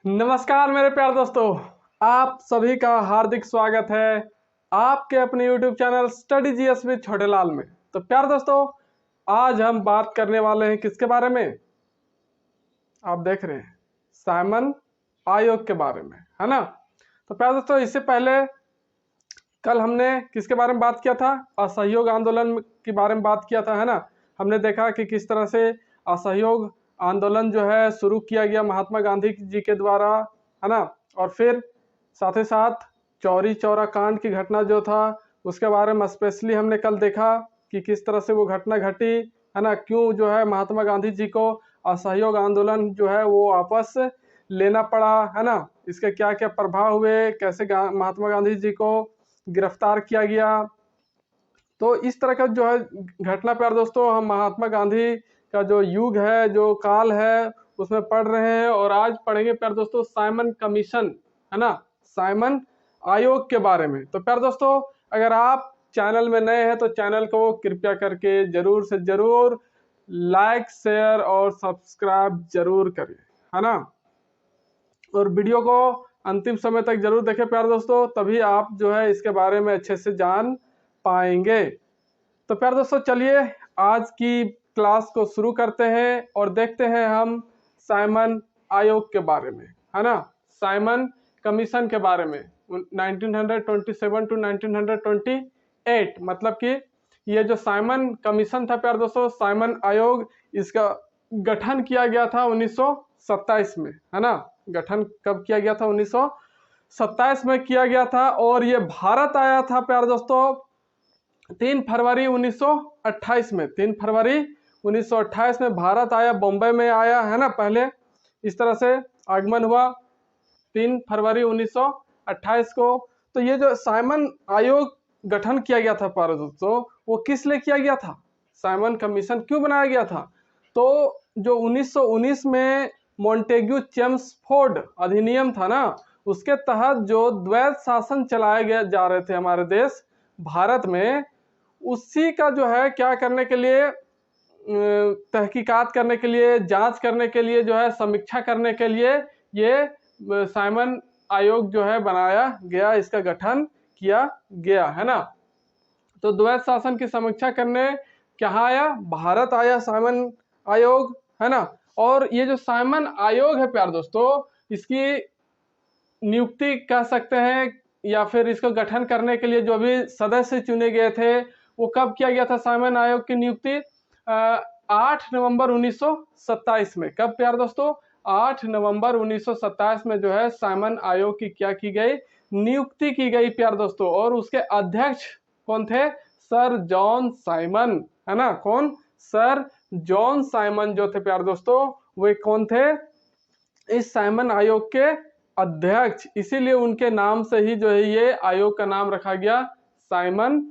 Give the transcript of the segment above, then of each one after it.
नमस्कार मेरे प्यारे दोस्तों, आप सभी का हार्दिक स्वागत है आपके अपने YouTube channel study GS with छोटे लाल में। तो प्यारे दोस्तों, आज हम बात करने वाले हैं किसके बारे में? आप देख रहे हैं साइमन आयोग के बारे में, है ना। तो प्यारे दोस्तों, इससे पहले कल हमने किसके बारे में बात किया था? असहयोग आंदोलन के बारे में बात किया था, है ना। हमने देखा कि किस तरह से असहयोग आंदोलन जो है शुरू किया गया महात्मा गांधी जी के द्वारा, है ना। और फिर साथ ही साथ चौरी चौरा कांड की घटना जो था उसके बारे में स्पेशली हमने कल देखा कि किस तरह से वो घटना घटी, है ना। क्यों जो है महात्मा गांधी जी को असहयोग आंदोलन जो है वो वापस लेना पड़ा, है ना। इसके क्या क्या प्रभाव हुए, कैसे महात्मा गांधी जी को गिरफ्तार किया गया। तो इस तरह का जो है घटना प्यार दोस्तों हम महात्मा गांधी का जो युग है, जो काल है, उसमें पढ़ रहे हैं। और आज पढ़ेंगे प्यार दोस्तों साइमन कमीशन, है ना, साइमन आयोग के बारे में। तो प्यार दोस्तों, अगर आप चैनल में नए हैं तो चैनल को कृपया करके जरूर से जरूर लाइक, शेयर और सब्सक्राइब जरूर करें, है ना। और वीडियो को अंतिम समय तक जरूर देखें प्यार दोस्तों, तभी आप जो है इसके बारे में अच्छे से जान पाएंगे। तो प्यार दोस्तों, चलिए आज की क्लास को शुरू करते हैं और देखते हैं हम साइमन आयोग के बारे में, है ना, साइमन कमीशन के बारे में 1927 टू 1928। मतलब कि ये जो साइमन कमीशन था प्यार दोस्तों, साइमन आयोग, इसका गठन किया गया था 1927 में, है ना। गठन कब किया गया था? 1927 में किया गया था। और ये भारत आया था प्यार दोस्तों 3 फरवरी 1928 में। 3 फरवरी 1928 में भारत आया, बॉम्बे में आया, है ना। पहले इस तरह से आगमन हुआ 3 फरवरी 1928 को। तो ये जो साइमन आयोग गठन किया गया था प्यारे दोस्तों, वो किस लिए किया गया था? साइमन कमीशन क्यों बनाया गया था? तो जो 1919 में मॉन्टेग्यू चेम्सफोर्ड अधिनियम था ना, उसके तहत जो द्वैध शासन चलाए गए जा रहे थे हमारे देश भारत में, उसी का जो है क्या करने के लिए, तहकीकात करने के लिए, जांच करने के लिए, जो है समीक्षा करने के लिए ये साइमन आयोग जो है बनाया गया, इसका गठन किया गया, है ना। तो द्वैध शासन की समीक्षा करने कहाँ आया? भारत आया साइमन आयोग, है ना। और ये जो साइमन आयोग है प्यार दोस्तों, इसकी नियुक्ति कह सकते हैं या फिर इसको गठन करने के लिए जो भी सदस्य चुने गए थे वो कब किया गया था? साइमन आयोग की नियुक्ति 8 नवंबर 1927 में। कब प्यार दोस्तों? 8 नवंबर 1927 में जो है साइमन आयोग की क्या की गई? नियुक्ति की गई प्यार दोस्तों। और उसके अध्यक्ष कौन थे? सर जॉन साइमन, है ना। कौन? सर जॉन साइमन जो थे प्यार दोस्तों, वे कौन थे? इस साइमन आयोग के अध्यक्ष। इसीलिए उनके नाम से ही जो है ये आयोग का नाम रखा गया साइमन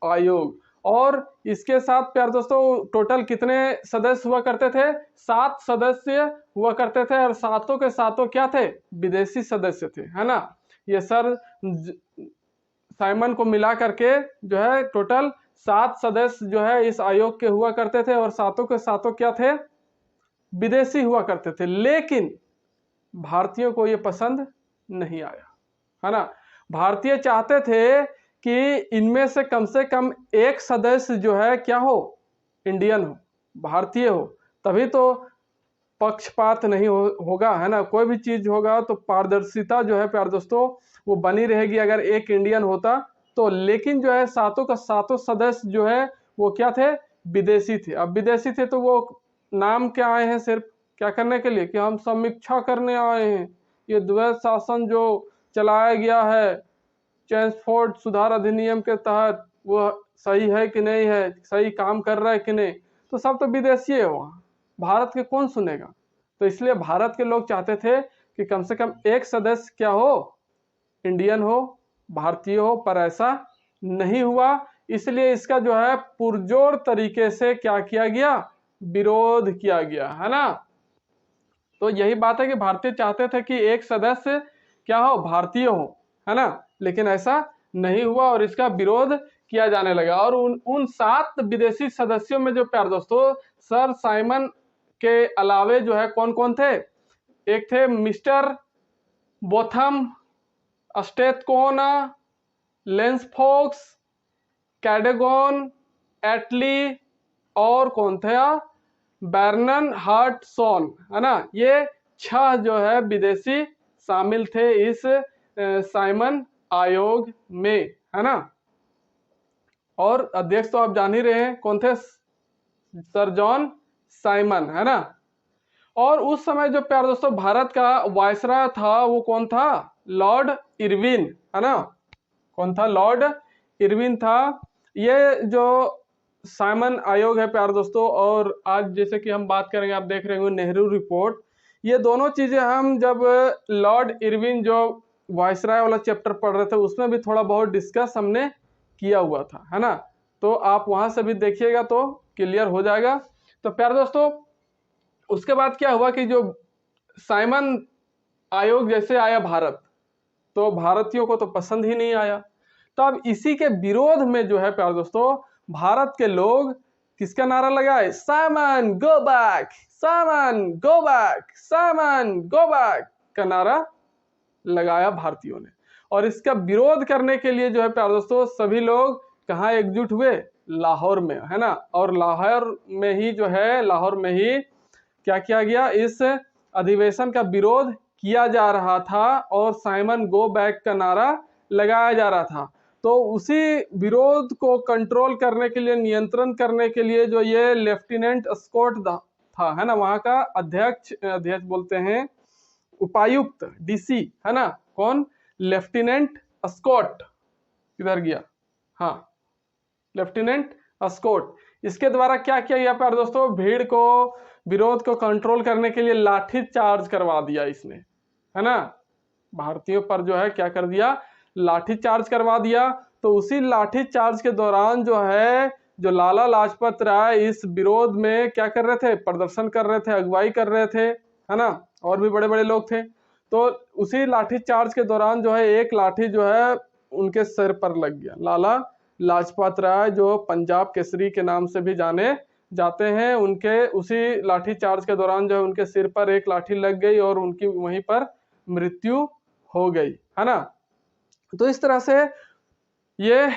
आयोग। और इसके साथ प्यार दोस्तों टोटल कितने सदस्य हुआ करते थे? 7 सदस्य हुआ करते थे। और सातों के सातों क्या थे? विदेशी सदस्य थे, है ना। ये सर साइमन को मिला करके जो है टोटल 7 सदस्य जो है इस आयोग के हुआ करते थे। और सातों के सातों क्या थे? विदेशी हुआ करते थे। लेकिन भारतीयों को ये पसंद नहीं आया, है ना। भारतीय चाहते थे कि इनमें से कम एक सदस्य जो है क्या हो? इंडियन हो, भारतीय हो, तभी तो पक्षपात नहीं होगा, है ना। कोई भी चीज होगा तो पारदर्शिता जो है प्यार दोस्तों वो बनी रहेगी अगर एक इंडियन होता तो। लेकिन जो है सातों का सातों सदस्य जो है वो क्या थे? विदेशी थे। अब विदेशी थे तो वो नाम क्या आए हैं? सिर्फ क्या करने के लिए कि हम समीक्षा करने आए हैं, ये द्वैध शासन जो चलाया गया है चेम्सफोर्ड सुधार अधिनियम के तहत वो सही है कि नहीं है, सही काम कर रहा है कि नहीं। तो सब तो विदेशी है, वहाँ भारत के कौन सुनेगा। तो इसलिए भारत के लोग चाहते थे कि कम से कम एक सदस्य क्या हो? इंडियन हो, भारतीय हो। पर ऐसा नहीं हुआ। इसलिए इसका जो है पुरजोर तरीके से क्या किया गया? विरोध किया गया, है ना। तो यही बात है कि भारतीय चाहते थे कि एक सदस्य क्या हो? भारतीय हो, है ना। लेकिन ऐसा नहीं हुआ और इसका विरोध किया जाने लगा। और उन 7 विदेशी सदस्यों में जो प्यार दोस्तों सर साइमन के अलावे जो है कौन कौन थे? एक थे मिस्टर बोथम, स्टेथकोना, लेंसफोक्स, कैडेगॉन, एटली और कौन था, बर्नन हार्टसॉन, है ना। ये 6 जो है विदेशी शामिल थे इस साइमन आयोग में, है ना। और अध्यक्ष तो आप जान ही रहे हैं कौन थे, सर जॉन साइमन, है ना। और उस समय जो प्यारे दोस्तों भारत का वायसराय था वो कौन था, लॉर्ड इरविन, है ना। कौन था, लॉर्ड इरविन था। ये जो साइमन आयोग है प्यारे दोस्तों, और आज जैसे कि हम बात करेंगे, आप देख रहे होंगे नेहरू रिपोर्ट, ये दोनों चीजें हम जब लॉर्ड इरविन जो वायसराय वाला चैप्टर पढ़ रहे थे उसमें भी थोड़ा बहुत डिस्कस हमने किया हुआ था, है ना। तो आप वहां से भी देखिएगा तो क्लियर हो जाएगा। तो प्यारे दोस्तों उसके बाद क्या हुआ कि जो साइमन आयोग जैसे आया भारत, तो भारतीयों को तो पसंद ही नहीं आया। तो अब इसी के विरोध में जो है प्यारे दोस्तों भारत के लोग किसका नारा लगाए, Simon go back, Simon go back, Simon go back का नारा लगाया भारतीयों ने। और इसका विरोध करने के लिए जो है प्यारे दोस्तों सभी लोग कहाँ एकजुट हुए, लाहौर में, है ना। और लाहौर में ही जो है, लाहौर में ही क्या किया गया, इस अधिवेशन का विरोध किया जा रहा था और साइमन गो बैक का नारा लगाया जा रहा था। तो उसी विरोध को कंट्रोल करने के लिए, नियंत्रण करने के लिए जो ये लेफ्टिनेंट स्कॉट था, है ना, वहां का अध्यक्ष बोलते हैं, उपायुक्त, डीसी, है ना, कौन, लेफ्टिनेंट स्कॉट, किधर गया, हाँ, लेफ्टिनेंट स्कॉट। इसके द्वारा क्या किया गया प्यारे दोस्तों, भीड़ को, विरोध को कंट्रोल करने के लिए लाठी चार्ज करवा दिया इसने, है ना। भारतीयों पर जो है क्या कर दिया, लाठी चार्ज करवा दिया। तो उसी लाठी चार्ज के दौरान जो है, जो लाला लाजपत राय इस विरोध में क्या कर रहे थे, प्रदर्शन कर रहे थे, अगुवाई कर रहे थे, है ना, और भी बड़े बड़े लोग थे। तो उसी लाठी चार्ज के दौरान जो है एक लाठी जो है उनके सिर पर लग गया। लाला लाजपत राय जो पंजाब केसरी के नाम से भी जाने जाते हैं, उनके उसी लाठी चार्ज के दौरान जो है उनके सिर पर एक लाठी लग गई और उनकी वहीं पर मृत्यु हो गई, है ना। तो इस तरह से ये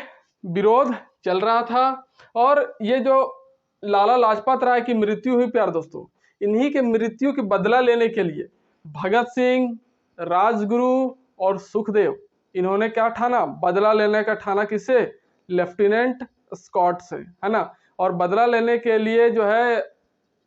विरोध चल रहा था। और ये जो लाला लाजपत राय की मृत्यु हुई प्यार दोस्तों, इन्हीं के मृत्यु के बदला लेने के लिए भगत सिंह, राजगुरु और सुखदेव, इन्होंने क्या ठाना, बदला लेने का ठाना, किससे, लेफ्टिनेंट स्कॉट से, है ना। और बदला लेने के लिए जो है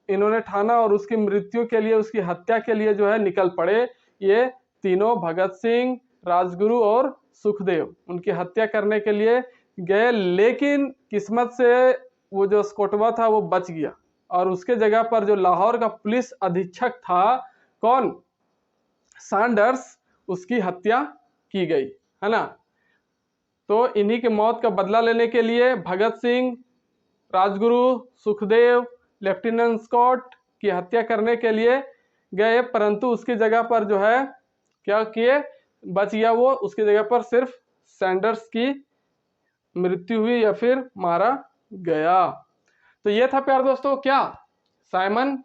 इन्होंने ठाना और उसकी मृत्यु के लिए, उसकी हत्या के लिए जो है निकल पड़े ये तीनों, भगत सिंह, राजगुरु और सुखदेव, उनकी हत्या करने के लिए गए। लेकिन किस्मत से वो जो स्कॉटवा था वो बच गया और उसके जगह पर जो लाहौर का पुलिस अधीक्षक था, कौन, सैंडर्स, उसकी हत्या की गई, है ना। तो इन्हीं की मौत का बदला लेने के लिए भगत सिंह, राजगुरु, सुखदेव, लेफ्टिनेंट स्कॉट की हत्या करने के लिए गए, परंतु उसकी जगह पर जो है क्या किए, बच गया वो, उसकी जगह पर सिर्फ सैंडर्स की मृत्यु हुई या फिर मारा गया। तो ये था प्यार दोस्तों क्या, साइमन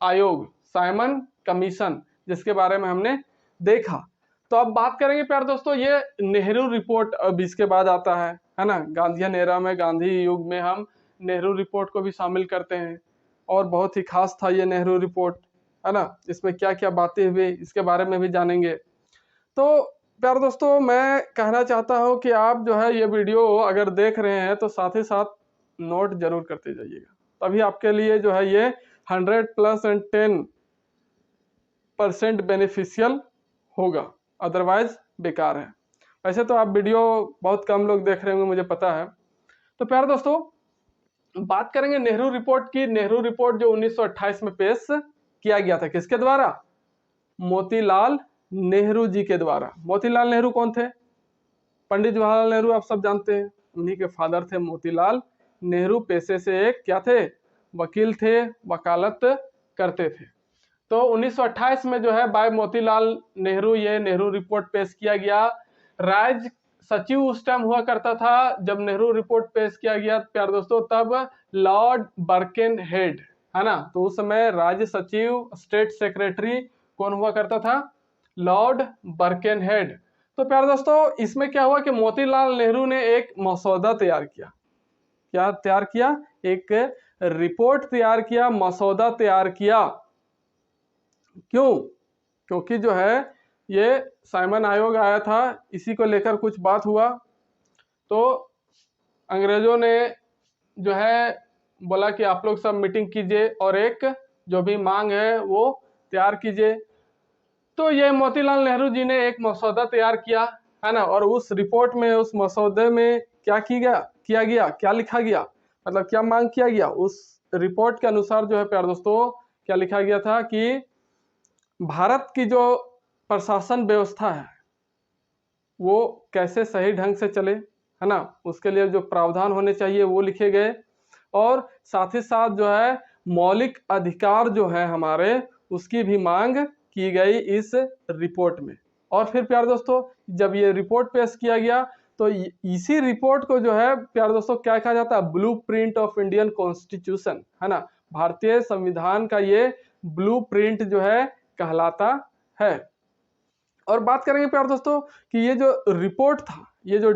आयोग, साइमन कमीशन, जिसके बारे में हमने देखा। तो अब बात करेंगे प्यार दोस्तों, ये नेहरू रिपोर्ट अब इसके बाद आता है ना। गांधीयन एरा में, गांधी युग में हम नेहरू रिपोर्ट को भी शामिल करते हैं और बहुत ही खास था ये नेहरू रिपोर्ट, है ना। इसमें क्या क्या बातें हुई इसके बारे में भी जानेंगे। तो प्यार दोस्तों मैं कहना चाहता हूं कि आप जो है ये वीडियो अगर देख रहे हैं तो साथ ही साथ नोट जरूर करते जाइएगा, तभी आपके लिए जो है ये 100+10% बेनिफिशियल होगा, अदरवाइज बेकार है। वैसे तो आप वीडियो बहुत कम लोग देख रहे होंगे, मुझे पता है। तो प्यार दोस्तों बात करेंगे नेहरू रिपोर्ट की। नेहरू रिपोर्ट जो 1928 में पेश किया गया था, किसके द्वारा, मोतीलाल नेहरू जी के द्वारा। मोतीलाल नेहरू कौन थे, पंडित जवाहरलाल नेहरू आप सब जानते हैं, उन्हीं के फादर थे मोतीलाल नेहरू। पेशे से एक क्या थे, वकील थे, वकालत करते थे। तो 1928 में जो है बाय मोतीलाल नेहरू ये नेहरू रिपोर्ट पेश किया गया। राज्य सचिव उस टाइम हुआ करता था जब नेहरू रिपोर्ट पेश किया गया प्यार दोस्तों, तब लॉर्ड बर्केनहेड, है ना। तो उस समय राज्य सचिव, स्टेट सेक्रेटरी कौन हुआ करता था, लॉर्ड बर्केनहेड। तो प्यारे दोस्तों, इसमें क्या हुआ कि मोतीलाल नेहरू ने एक मसौदा तैयार किया। क्या तैयार किया? एक रिपोर्ट तैयार किया, मसौदा तैयार किया। क्यों? क्योंकि जो है ये साइमन आयोग आया था, इसी को लेकर कुछ बात हुआ, तो अंग्रेजों ने जो है बोला कि आप लोग सब मीटिंग कीजिए और एक जो भी मांग है वो तैयार कीजिए। तो ये मोतीलाल नेहरू जी ने एक मसौदा तैयार किया, है ना। और उस रिपोर्ट में, उस मसौदे में क्या किया गया, क्या लिखा गया, मतलब क्या मांग किया गया, उस रिपोर्ट के अनुसार जो है प्यारे दोस्तों क्या लिखा गया था कि भारत की जो प्रशासन व्यवस्था है वो कैसे सही ढंग से चले, है ना, उसके लिए जो प्रावधान होने चाहिए वो लिखे गए। और साथ ही साथ जो है मौलिक अधिकार जो है हमारे, उसकी भी मांग की गई इस रिपोर्ट में। और फिर प्यारे दोस्तों जब ये रिपोर्ट पेश किया गया तो इसी रिपोर्ट को जो है प्यारे दोस्तों क्या कहा जाता है? ब्लूप्रिंट ऑफ इंडियन कॉन्स्टिट्यूशन, है ना। भारतीय संविधान का ये ब्लूप्रिंट जो है कहलाता है। और बात करेंगे प्यारे दोस्तों कि ये जो रिपोर्ट था, ये जो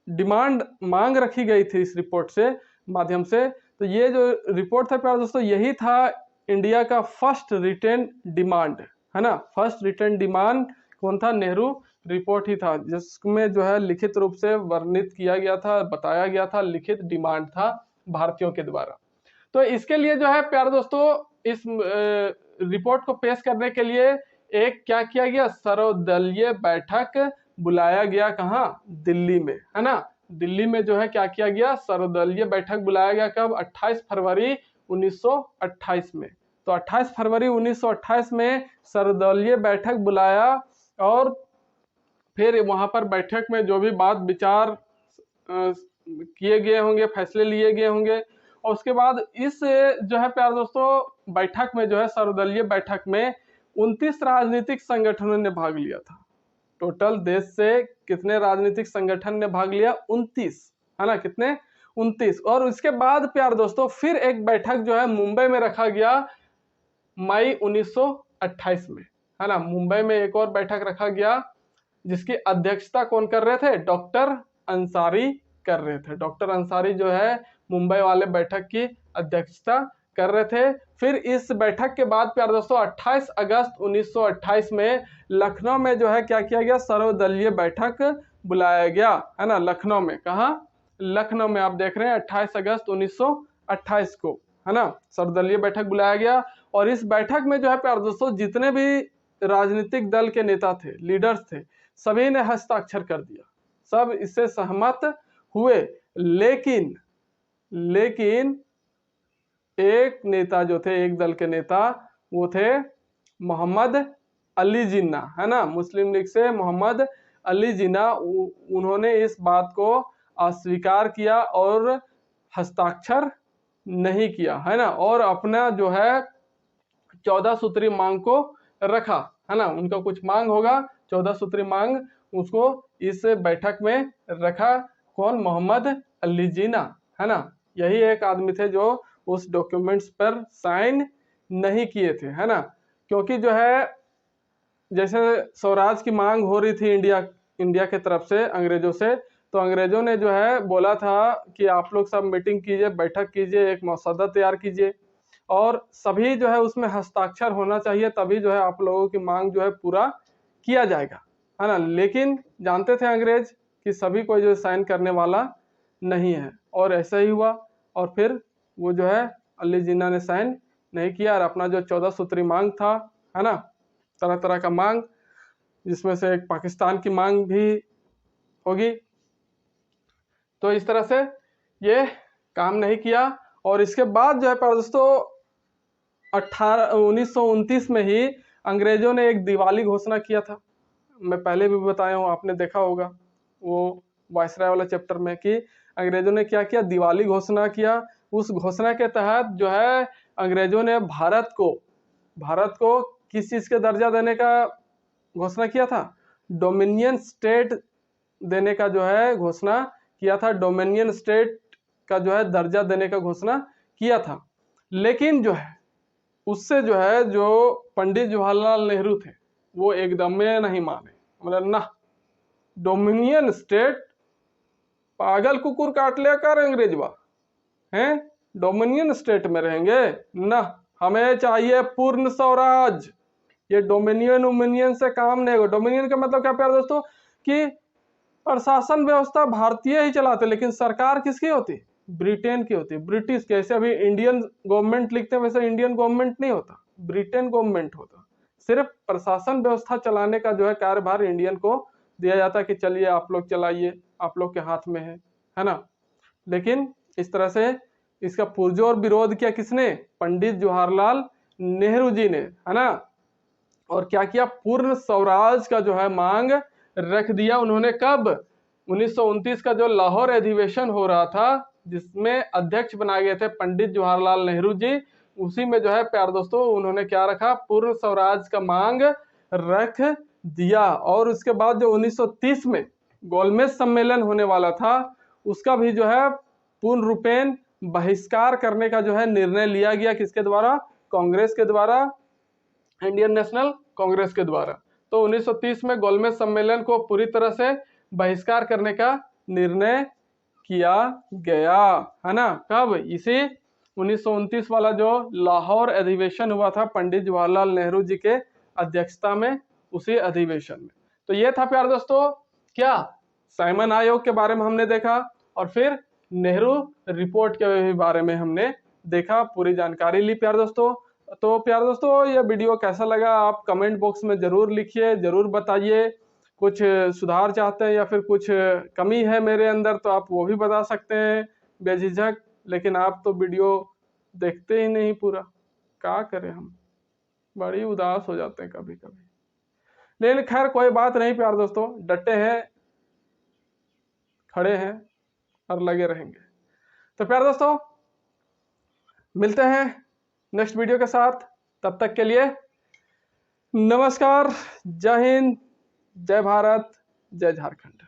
डिमांड मांग रखी गई थी इस रिपोर्ट से माध्यम से, तो ये जो रिपोर्ट था प्यारे दोस्तों यही था इंडिया का फर्स्ट रिटन डिमांड, है ना। फर्स्ट रिटन डिमांड कौन था? नेहरू रिपोर्ट ही था, जिसमें जो है लिखित रूप से वर्णित किया गया था, बताया गया था, लिखित डिमांड था भारतीयों के द्वारा। तो इसके लिए जो है प्यारे दोस्तों इस रिपोर्ट को पेश करने के लिए एक क्या किया गया? सर्वदलीय बैठक बुलाया गया। कहाँ? दिल्ली में, है ना। दिल्ली में जो है क्या किया गया? सर्वदलीय बैठक बुलाया गया। कब? 28 फरवरी 1928 में। तो 28 फरवरी 1928 में सर्वदलीय बैठक बुलाया और फिर वहां पर बैठक में जो भी बात विचार किए गए होंगे, फैसले लिए गए होंगे, और उसके बाद इस जो है प्यारे दोस्तों बैठक में जो है सर्वदलीय बैठक में 29 राजनीतिक संगठनों ने भाग लिया था। टोटल देश से कितने राजनीतिक संगठन ने भाग लिया? 29, है ना। कितने? 29। और उसके बाद प्यारे दोस्तों फिर एक बैठक जो है मुंबई में रखा गया मई 1928 में, है ना। मुंबई में एक और बैठक रखा गया जिसकी अध्यक्षता कौन कर रहे थे? डॉक्टर अंसारी कर रहे थे। डॉक्टर अंसारी जो है मुंबई वाले बैठक की अध्यक्षता कर रहे थे। फिर इस बैठक के बाद प्यारे दोस्तों 28 अगस्त 1928 में लखनऊ में जो है क्या किया गया? सर्वदलीय बैठक बुलाया गया, है ना। लखनऊ में, कहाँ? लखनऊ में। आप देख रहे हैं 28 अगस्त 1928 को, है ना, सर्वदलीय बैठक बुलाया गया। और इस बैठक में जो है प्यारे दोस्तों जितने भी राजनीतिक दल के नेता थे, लीडर्स थे, सभी ने हस्ताक्षर कर दिया, सब इससे सहमत हुए। लेकिन एक नेता जो थे, एक दल के नेता, वो थे मोहम्मद अली जिन्ना, है ना। मुस्लिम लीग से मोहम्मद अली जिन्ना, उन्होंने इस बात को अस्वीकार किया और हस्ताक्षर नहीं किया, है ना। और अपना जो है 14 सूत्री मांग को रखा, है ना। उनका कुछ मांग होगा, 14 सूत्री मांग, उसको इस बैठक में रखा। कौन? मोहम्मद अली जिन्ना, है ना। यही एक आदमी थे जो उस डॉक्यूमेंट्स पर साइन नहीं किए थे, है ना। क्योंकि जो है जैसे स्वराज की मांग हो रही थी इंडिया के तरफ से अंग्रेजों से, तो अंग्रेजों ने जो है बोला था कि आप लोग सब मीटिंग कीजिए, बैठक कीजिए, एक मसौदा तैयार कीजिए और सभी जो है उसमें हस्ताक्षर होना चाहिए, तभी जो है आप लोगों की मांग जो है पूरा किया जाएगा, है ना। लेकिन जानते थे अंग्रेज कि सभी कोई जो साइन करने वाला नहीं है, और ऐसा ही हुआ। और फिर वो जो है अली जिन्ना ने साइन नहीं किया और अपना जो 14 सूत्री मांग था, है ना, तरह तरह का मांग, जिसमें से एक पाकिस्तान की मांग भी होगी, तो इस तरह से ये काम नहीं किया। और इसके बाद जो है दोस्तों 1929 में ही अंग्रेजों ने एक दिवाली घोषणा किया था। मैं पहले भी बताया हूँ, आपने देखा होगा वो वायसराय वाला चैप्टर में, कि अंग्रेजों ने क्या किया? दिवाली घोषणा किया। उस घोषणा के तहत जो है अंग्रेजों ने भारत को किस चीज के दर्जा देने का घोषणा किया था? डोमिनियन स्टेट देने का जो है घोषणा किया था। डोमिनियन स्टेट का जो है दर्जा देने का घोषणा किया था। लेकिन जो है उससे जो है जो पंडित जवाहरलाल नेहरू थे, वो एकदम में नहीं माने। मतलब ना, डोमिनियन स्टेट, पागल कुकुर काट लिया कर अंग्रेजवा हैं, डोमिनियन स्टेट में रहेंगे ना, हमें चाहिए पूर्ण स्वराज। ये डोमिनियन उमिनियन से काम नहीं होगा। डोमिनियन का मतलब क्या प्यारे दोस्तों कि प्रशासन व्यवस्था भारतीय ही चलाते, लेकिन सरकार किसकी होती, ब्रिटेन की होती, ब्रिटिश की। ऐसे अभी इंडियन गवर्नमेंट लिखते हैं, वैसे इंडियन गवर्नमेंट नहीं होता, ब्रिटेन गवर्नमेंट होता। सिर्फ प्रशासन व्यवस्था चलाने का जो है कार्यभार इंडियन को दिया जाता है कि चलिए आप लोग चलाइए, आप लोग के हाथ में है ना। लेकिन इस तरह से इसका पुरजोर विरोध किया किसने, पंडित जवाहरलाल नेहरू जी ने, है ना। और क्या किया, पूर्ण स्वराज का जो है मांग रख दिया उन्होंने। कब, 1929 का जो लाहौर अधिवेशन हो रहा था, जिसमें अध्यक्ष बनाए गए थे पंडित जवाहरलाल नेहरू जी, उसी में जो है प्यार दोस्तों उन्होंने क्या रखा, पूर्ण स्वराज का मांग रख दिया। और उसके बाद जो 1930 में गोलमेज सम्मेलन होने वाला था, उसका भी जो है पूर्ण रूपेण बहिष्कार करने का जो है निर्णय लिया गया। किसके द्वारा, कांग्रेस के द्वारा, इंडियन नेशनल कांग्रेस के द्वारा। तो 1930 में गोलमेज सम्मेलन को पूरी तरह से बहिष्कार करने का निर्णय किया गया, है ना। कब, इसी 1929 वाला जो लाहौर अधिवेशन हुआ था पंडित जवाहरलाल नेहरू जी के अध्यक्षता में, उसी अधिवेशन में। तो ये था प्यारे दोस्तों क्या, साइमन आयोग के बारे में हमने देखा, और फिर नेहरू रिपोर्ट के बारे में हमने देखा, पूरी जानकारी ली प्यारे दोस्तों। तो प्यारे दोस्तों ये वीडियो कैसा लगा आप कमेंट बॉक्स में जरूर लिखिए, जरूर बताइए। कुछ सुधार चाहते हैं या फिर कुछ कमी है मेरे अंदर तो आप वो भी बता सकते हैं बेझिझक। लेकिन आप तो वीडियो देखते ही नहीं पूरा, क्या करें हम, बड़ी उदास हो जाते हैं कभी कभी। लेकिन खैर कोई बात नहीं प्यारे दोस्तों, डटे हैं, खड़े हैं और लगे रहेंगे। तो प्यारे दोस्तों मिलते हैं नेक्स्ट वीडियो के साथ, तब तक के लिए नमस्कार, जय हिंद, जय भारत, जय झारखंड।